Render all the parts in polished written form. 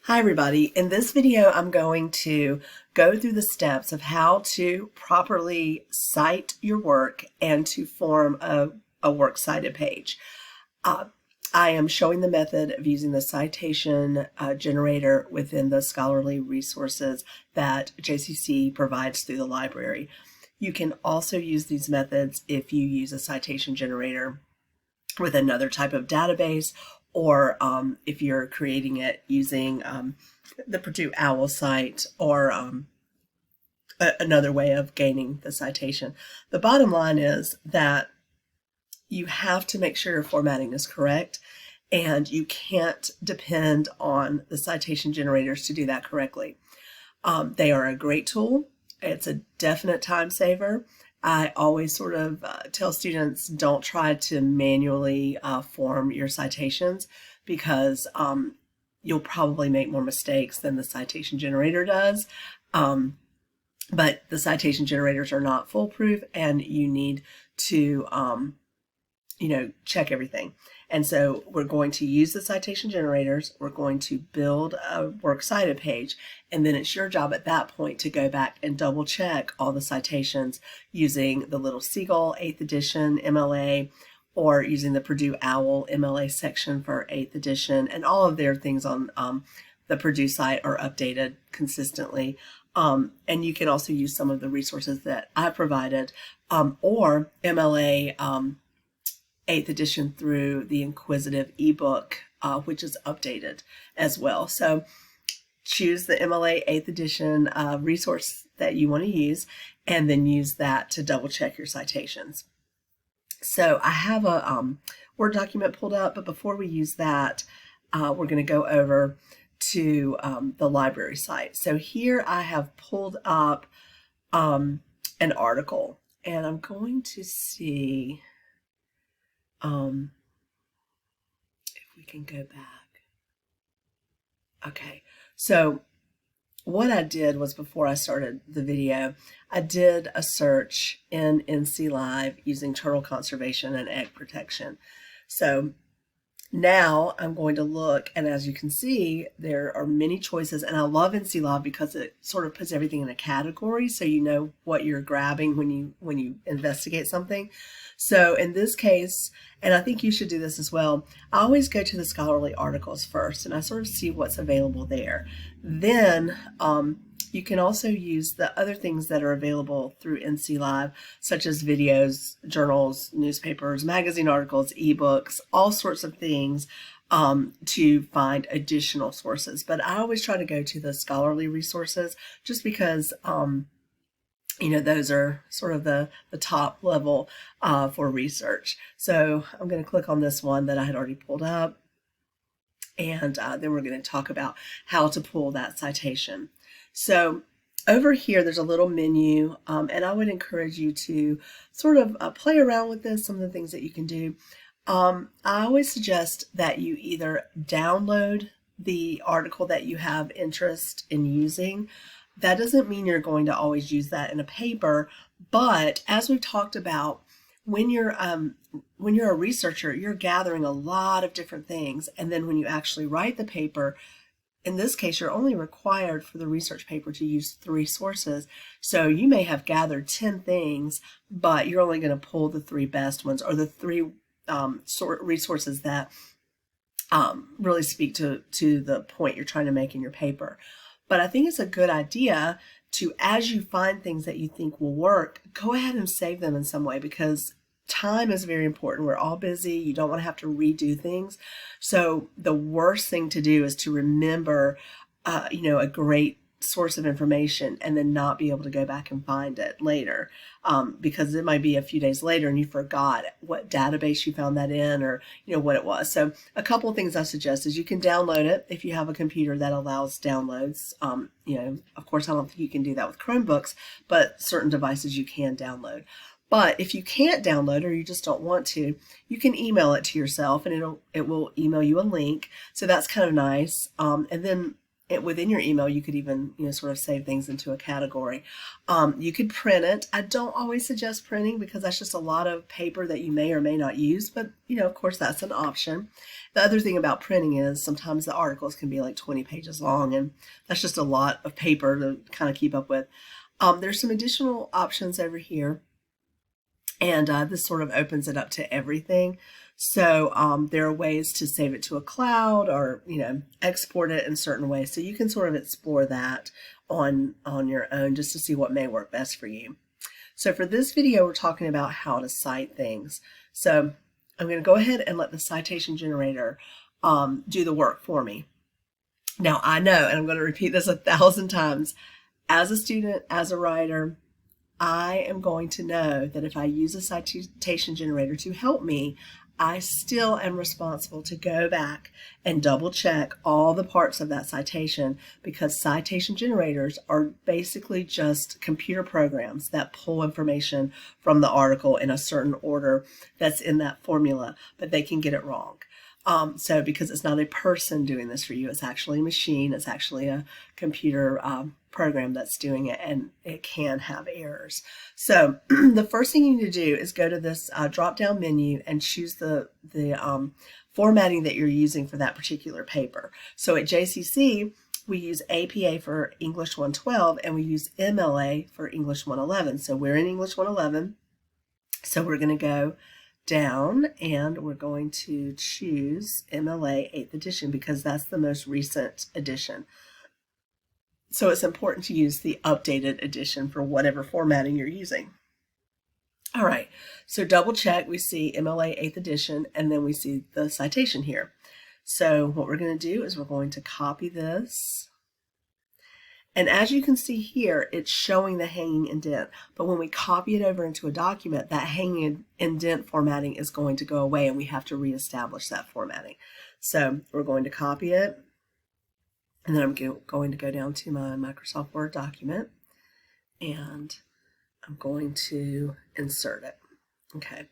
Hi everybody. In this video, I'm going to go through the steps of how to properly cite your work and to form a works cited page. I am showing the method of using the citation generator within the scholarly resources that JCC provides through the library. You can also use these methods if you use a citation generator with another type of database, or if you're creating it using the Purdue OWL site or another way of gaining the citation. The bottom line is that you have to make sure your formatting is correct, and you can't depend on the citation generators to do that correctly. They are a great tool. It's a definite time saver. I always sort of tell students, don't try to manually form your citations, because you'll probably make more mistakes than the citation generator does. But the citation generators are not foolproof, and you need to check everything. And so we're going to use the citation generators. We're going to build a works cited page, and then it's your job at that point to go back and double check all the citations using the Little Seagull 8th edition MLA, or using the Purdue OWL MLA section for 8th edition, and all of their things on the Purdue site are updated consistently. And you can also use some of the resources that I provided, or MLA 8th edition through the Inquisitive ebook, which is updated as well. So choose the MLA 8th edition resource that you want to use, and then use that to double check your citations. So I have a Word document pulled up, but before we use that, we're going to go over to the library site. So here I have pulled up an article, and I'm going to see if we can go back. Okay, so what I did was, before I started the video, I did a search in NC Live using turtle conservation and egg protection. So now I'm going to look, and as you can see, there are many choices, and I love NC Live because it sort of puts everything in a category, so you know what you're grabbing when you investigate something. So in this case, and I think you should do this as well, I always go to the scholarly articles first, and I sort of see what's available there. Then you can also use the other things that are available through NC Live, such as videos, journals, newspapers, magazine articles, ebooks, all sorts of things, to find additional sources. But I always try to go to the scholarly resources, just because those are sort of the top level for research. So I'm going to click on this one that I had already pulled up, and then we're going to talk about how to pull that citation. So over here, there's a little menu, and I would encourage you to sort of play around with this, some of the things that you can do. I always suggest that you either download the article that you have interest in using. That doesn't mean you're going to always use that in a paper, but as we've talked about, when you're a researcher, you're gathering a lot of different things, and then when you actually write the paper, in this case, you're only required for the research paper to use 3 sources. So you may have gathered 10 things, but you're only going to pull the 3 best ones, or the 3 resources that really speak to the point you're trying to make in your paper. But I think it's a good idea to, as you find things that you think will work, go ahead and save them in some way, because time is very important. We're all busy. You don't want to have to redo things. So the worst thing to do is to remember, a great source of information and then not be able to go back and find it later, because it might be a few days later and you forgot what database you found that in, or what it was. So a couple of things I suggest is you can download it if you have a computer that allows downloads. Of course, I don't think you can do that with Chromebooks, but certain devices you can download. But if you can't download, or you just don't want to, you can email it to yourself, and it will email you a link. So that's kind of nice. And then within your email, you could even, sort of save things into a category. You could print it. I don't always suggest printing because that's just a lot of paper that you may or may not use, but of course that's an option. The other thing about printing is sometimes the articles can be like 20 pages long, and that's just a lot of paper to kind of keep up with. There's some additional options over here, and this sort of opens it up to everything. So there are ways to save it to a cloud or, export it in certain ways. So you can sort of explore that on your own just to see what may work best for you. So for this video, we're talking about how to cite things. So I'm going to go ahead and let the citation generator do the work for me. Now I know, and I'm going to repeat this 1,000 times, as a student, as a writer, I am going to know that if I use a citation generator to help me, I still am responsible to go back and double check all the parts of that citation, because citation generators are basically just computer programs that pull information from the article in a certain order that's in that formula, but they can get it wrong. So because it's not a person doing this for you, it's actually a machine, it's actually a computer program that's doing it, and it can have errors. So the first thing you need to do is go to this drop-down menu and choose the formatting that you're using for that particular paper. So at JCC, we use APA for English 112, and we use MLA for English 111. So we're in English 111, so we're going to go down and we're going to choose MLA 8th edition because that's the most recent edition. So it's important to use the updated edition for whatever formatting you're using. All right, so double check, we see MLA 8th edition, and then we see the citation here. So what we're going to do is we're going to copy this. And as you can see here, it's showing the hanging indent. But when we copy it over into a document, that hanging indent formatting is going to go away, and we have to reestablish that formatting. So we're going to copy it. And then I'm going to go down to my Microsoft Word document, and I'm going to insert it. Okay.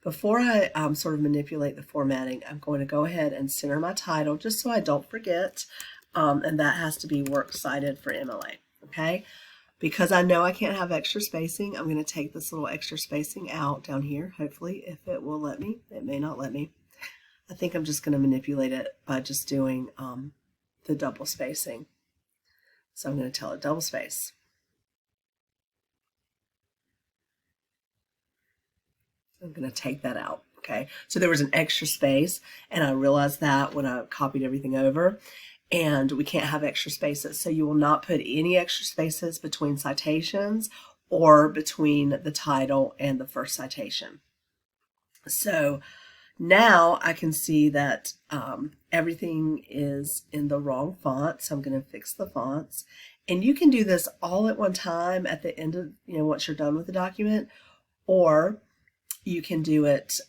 Before I sort of manipulate the formatting, I'm going to go ahead and center my title just so I don't forget. And that has to be works cited for MLA, okay? Because I know I can't have extra spacing, I'm going to take this little extra spacing out down here, hopefully, if it will let me. It may not let me. I think I'm just going to manipulate it by just doing the double spacing. So I'm going to tell it double space. I'm going to take that out, okay? So there was an extra space, and I realized that when I copied everything over. And we can't have extra spaces. So you will not put any extra spaces between citations or between the title and the first citation. So now I can see that everything is in the wrong font. So I'm going to fix the fonts. And you can do this all at one time at the end of, once you're done with the document, or you can do it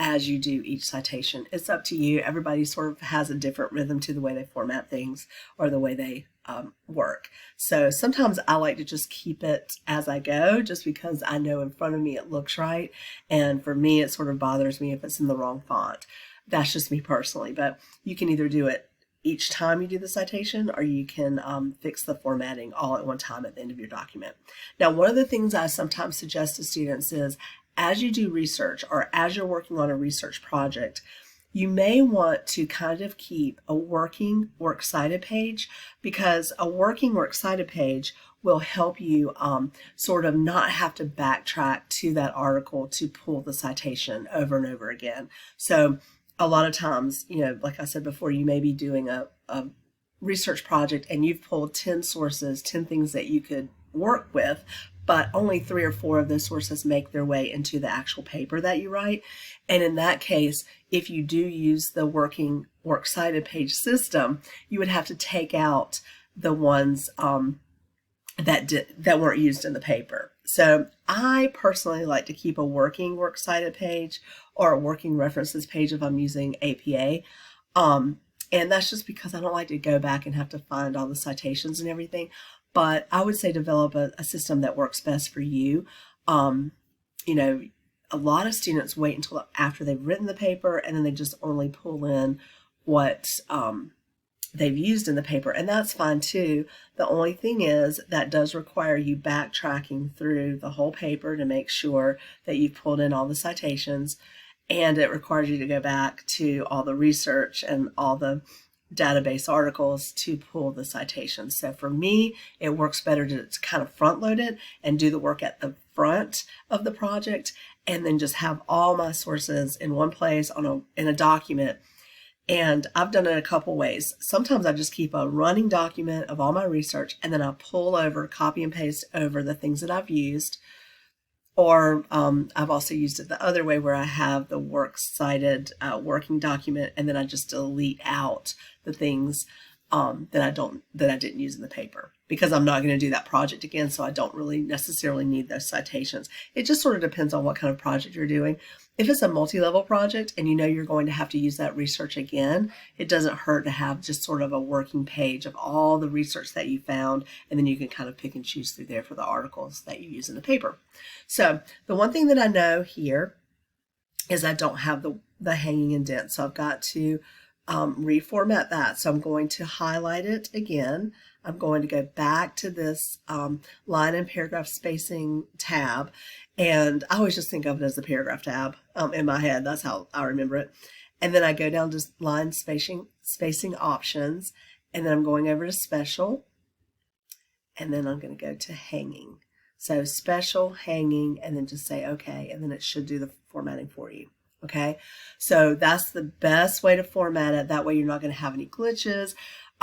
as you do each citation. It's up to you. Everybody sort of has a different rhythm to the way they format things or the way they work. So sometimes I like to just keep it as I go, just because I know in front of me it looks right. And for me, it sort of bothers me if it's in the wrong font. That's just me personally, but you can either do it each time you do the citation, or you can fix the formatting all at one time at the end of your document. Now, one of the things I sometimes suggest to students is, as you do research or as you're working on a research project, you may want to kind of keep a working works cited page, because a working works cited page will help you sort of not have to backtrack to that article to pull the citation over and over again. So a lot of times, like I said before, you may be doing a research project and you've pulled 10 sources, 10 things that you could work with, but only 3 or 4 of those sources make their way into the actual paper that you write. And in that case, if you do use the working works cited page system, you would have to take out the ones that weren't used in the paper. So I personally like to keep a working works cited page or a working references page if I'm using APA. And that's just because I don't like to go back and have to find all the citations and everything. But I would say develop a system that works best for you. A lot of students wait until after they've written the paper, and then they just only pull in what they've used in the paper, and that's fine too. The only thing is that does require you backtracking through the whole paper to make sure that you've pulled in all the citations, and it requires you to go back to all the research and all the database articles to pull the citations. So for me, it works better to kind of front load it and do the work at the front of the project, and then just have all my sources in one place in a document. And I've done it a couple ways. Sometimes I just keep a running document of all my research, and then I pull over, copy and paste over the things that I've used. Or I've also used it the other way, where I have the works cited working document, and then I just delete out the things that I didn't use in the paper, because I'm not going to do that project again, so I don't really necessarily need those citations. It just sort of depends on what kind of project you're doing. If it's a multi-level project and you know you're going to have to use that research again, it doesn't hurt to have just sort of a working page of all the research that you found, and then you can kind of pick and choose through there for the articles that you use in the paper. So the one thing that I know here is I don't have the hanging indent, so I've got to reformat that. So I'm going to highlight it again. I'm going to go back to this line and paragraph spacing tab, and I always just think of it as the paragraph tab in my head. That's how I remember it. And then I go down to line spacing options, and then I'm going over to special, and then I'm going to go to hanging. So special, hanging, and then just say okay, and then it should do the formatting for you. Okay, so that's the best way to format it. That way you're not going to have any glitches.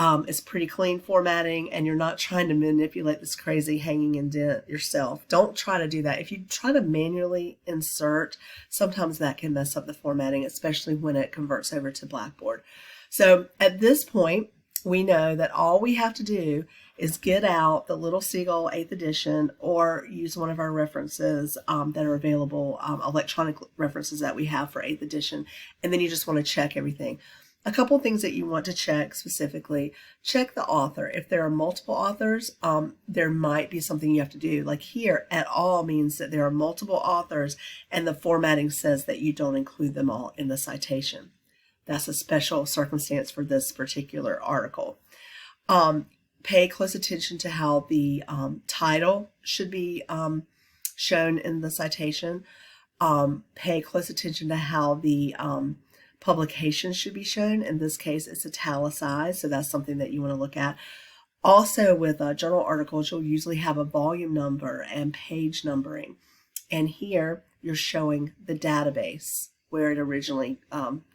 It's pretty clean formatting, and you're not trying to manipulate this crazy hanging indent yourself. Don't try to do that. If you try to manually insert, sometimes that can mess up the formatting, especially when it converts over to Blackboard. So at this point, we know that all we have to do is get out the Little Seagull 8th edition, or use one of our references that are available, electronic references that we have for 8th edition, and then you just want to check everything. A couple things that you want to check specifically: check the author. If there are multiple authors, there might be something you have to do. Like here, at all means that there are multiple authors, and the formatting says that you don't include them all in the citation. That's a special circumstance for this particular article. Pay close attention to how the title should be shown in the citation. Pay close attention to how the publication should be shown. In this case, it's italicized, so that's something that you want to look at. Also, with journal articles, you'll usually have a volume number and page numbering. And here, you're showing the database where it originally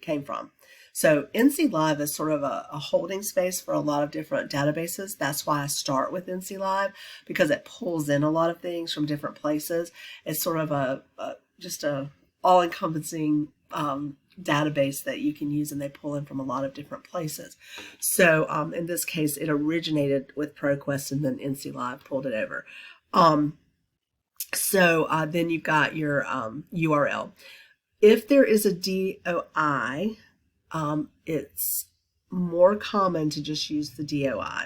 came from. So NC Live is sort of a holding space for a lot of different databases. That's why I start with NC Live, because it pulls in a lot of things from different places. It's sort of just a all-encompassing database that you can use, and they pull in from a lot of different places. So in this case, it originated with ProQuest, and then NC Live pulled it over. Then you've got your URL. If there is a DOI, it's more common to just use the DOI.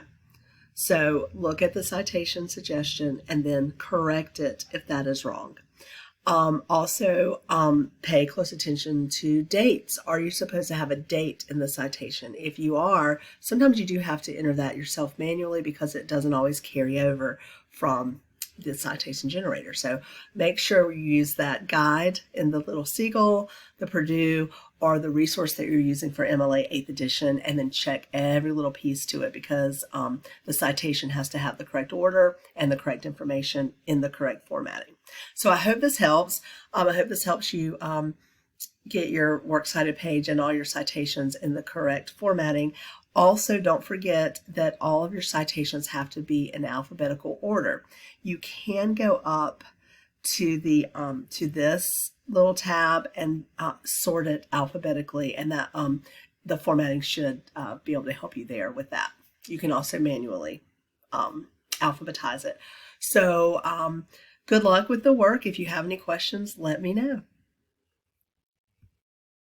So look at the citation suggestion and then correct it if that is wrong. Also, pay close attention to dates. Are you supposed to have a date in the citation? If you are, sometimes you do have to enter that yourself manually, because it doesn't always carry over from the Citation Generator. So make sure you use that guide in the Little Seagull, the Purdue, or the resource that you're using for MLA 8th edition, and then check every little piece to it, because the citation has to have the correct order and the correct information in the correct formatting. So I hope this helps. I hope this helps you get your works cited page and all your citations in the correct formatting. Also, don't forget that all of your citations have to be in alphabetical order. You can go up to the to this little tab and sort it alphabetically, and that the formatting should be able to help you there with that. You can also manually alphabetize it. So good luck with the work. If you have any questions, let me know.